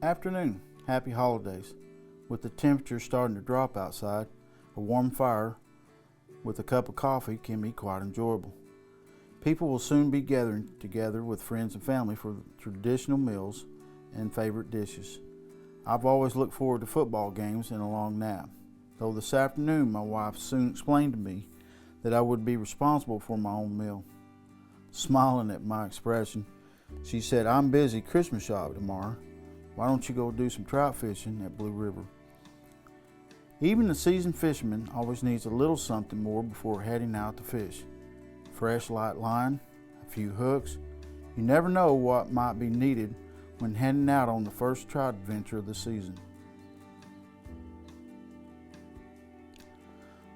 Afternoon, happy holidays. With the temperature starting to drop outside, a warm fire with a cup of coffee can be quite enjoyable. People will soon be gathering together with friends and family for traditional meals and favorite dishes. I've always looked forward to football games and a long nap, though this afternoon my wife soon explained to me that I would be responsible for my own meal. Smiling at my expression, she said, "I'm busy Christmas shopping tomorrow. Why don't you go do some trout fishing at Blue River?" Even the seasoned fisherman always needs a little something more before heading out to fish. Fresh light line, a few hooks. You never know what might be needed when heading out on the first trout adventure of the season.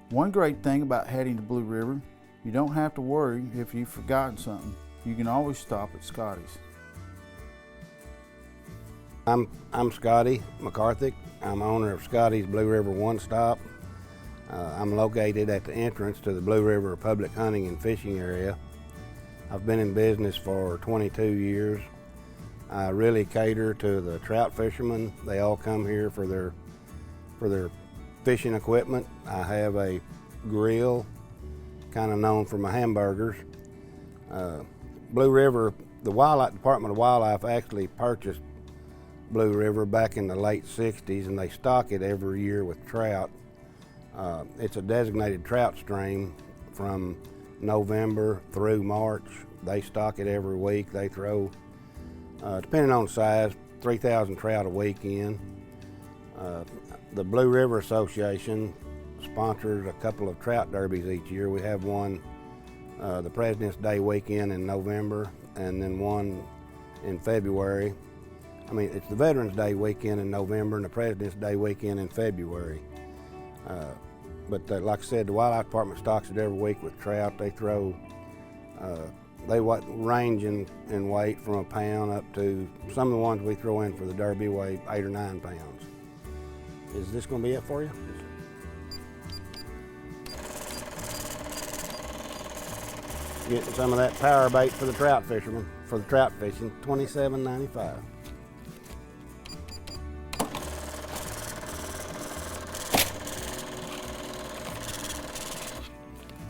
One great thing about heading to Blue River, you don't have to worry if you've forgotten something. You can always stop at Scotty's. I'm Scotty McCarthy. I'm owner of Scotty's Blue River One Stop. I'm located at the entrance to the Blue River public hunting and fishing area. I've been in business for 22 years. I really cater to the trout fishermen. They all come here for their fishing equipment. I have a grill, kind of known for my hamburgers. Blue River, the Department of Wildlife actually purchased Blue River back in the late 60s, and they stock it every year with trout. It's a designated trout stream from November through March. They stock it every week. They throw, depending on size, 3,000 trout a week in. The Blue River Association sponsors a couple of trout derbies each year. We have one the President's Day weekend in November, and then one in February. It's the Veterans Day weekend in November and the President's Day weekend in February. But like I said, the Wildlife Department stocks it every week with trout. They throw, they range in weight from a pound up to, some of the ones we throw in for the Derby weigh 8 or 9 pounds. Is this going to be it for you? Getting some of that power bait for the trout fishermen, for the trout fishing, $27.95.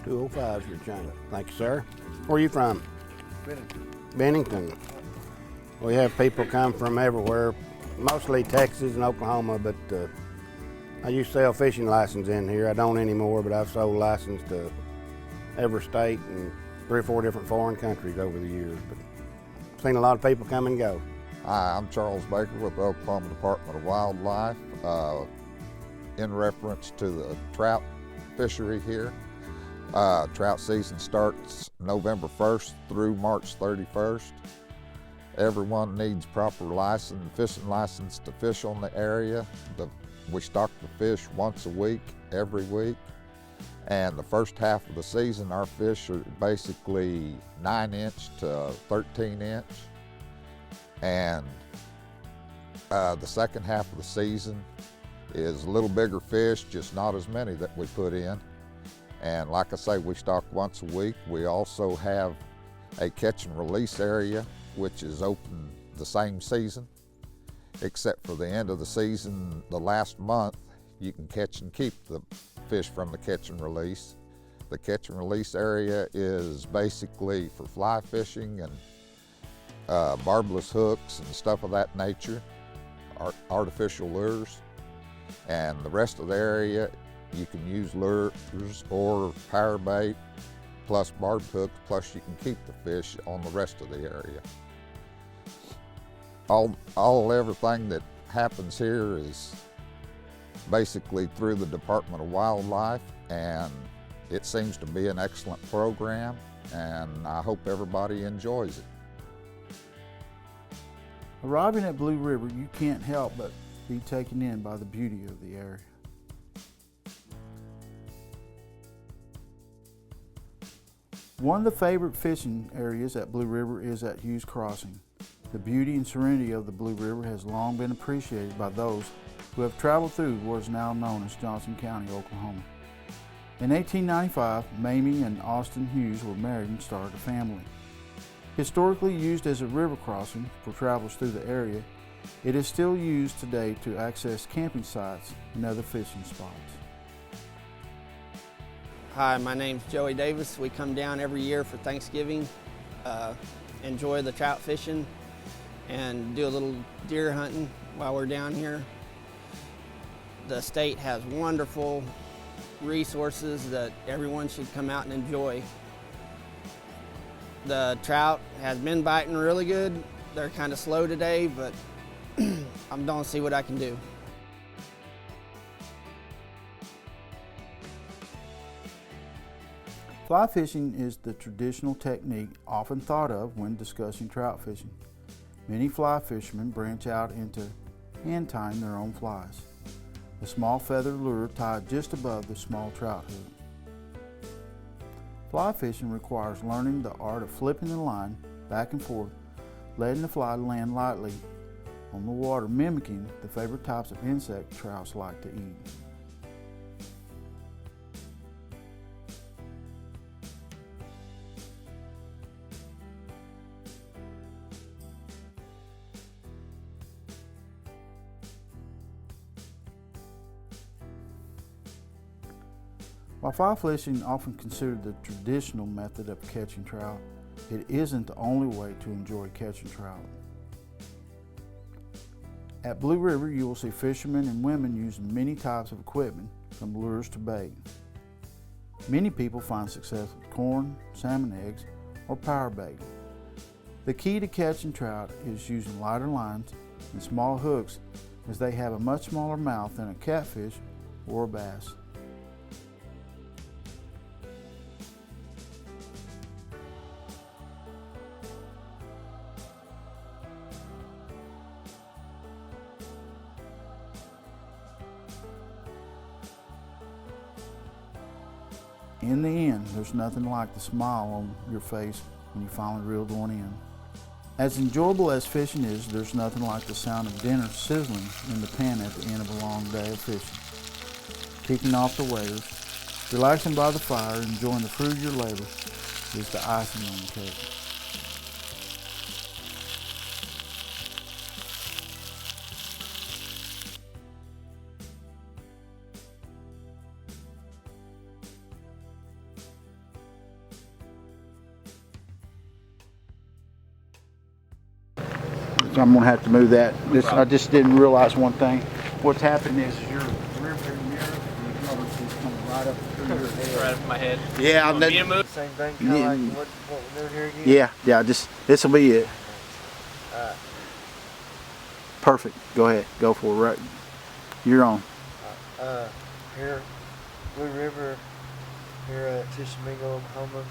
$2.05 is your chain. Thank you, sir. Where are you from? Bennington. Bennington. We have people come from everywhere, mostly Texas and Oklahoma, but I used to sell fishing license in here. I don't anymore, but I've sold license to every state and 3 or 4 different foreign countries over the years. But I've seen a lot of people come and go. Hi, I'm Charles Baker with the Oklahoma Department of Wildlife. In reference to the trout fishery here, trout season starts November 1st through March 31st. Everyone needs proper fishing license to fish on the area. We stock the fish once a week, every week. And the first half of the season, our fish are basically 9-inch to 13-inch. And the second half of the season is a little bigger fish, just not as many that we put in. And like I say, we stock once a week. We also have a catch and release area, which is open the same season, except for the end of the season, the last month, you can catch and keep the fish from the catch and release. The catch and release area is basically for fly fishing and barbless hooks and stuff of that nature, artificial lures. And the rest of the area, you can use lures or power bait, plus barbed hooks, plus you can keep the fish on the rest of the area. Everything that happens here is basically through the Department of Wildlife, and it seems to be an excellent program, and I hope everybody enjoys it. Arriving at Blue River, you can't help but be taken in by the beauty of the area. One of the favorite fishing areas at Blue River is at Hughes Crossing. The beauty and serenity of the Blue River has long been appreciated by those who have traveled through what is now known as Johnson County, Oklahoma. In 1895, Mamie and Austin Hughes were married and started a family. Historically used as a river crossing for travelers through the area, It is still used today to access camping sites and other fishing spots. Hi, my name's Joey Davis. We come down every year for Thanksgiving, enjoy the trout fishing, and do a little deer hunting while we're down here. The state has wonderful resources that everyone should come out and enjoy. The trout has been biting really good. They're kind of slow today, but I'm going to see what I can do. Fly fishing is the traditional technique often thought of when discussing trout fishing. Many fly fishermen branch out into hand tying their own flies. A small feathered lure tied just above the small trout hook. Fly fishing requires learning the art of flipping the line back and forth, letting the fly land lightly on the water, mimicking the favorite types of insect trouts like to eat. While fly fishing often considered the traditional method of catching trout, it isn't the only way to enjoy catching trout. At Blue River, you will see fishermen and women using many types of equipment, from lures to bait. Many people find success with corn, salmon eggs, or power bait. The key to catching trout is using lighter lines and small hooks, as they have a much smaller mouth than a catfish or a bass. In the end, there's nothing like the smile on your face when you finally reel one in. As enjoyable as fishing is, there's nothing like the sound of dinner sizzling in the pan at the end of a long day of fishing. Kicking off the waders, relaxing by the fire, enjoying the fruit of your labor is the icing on the cake. So I'm gonna have to move that. I just didn't realize one thing. What's happening is your rear view mirror is coming right up through your head. Right up my head. Yeah, Want me to move? Same thing, kind of Yeah. like what we're doing here again? yeah. Just this will be it. Alright. Perfect. Go ahead. Go for it. Right. You're on. Here, Blue River, here at Tishomingo, Oklahoma.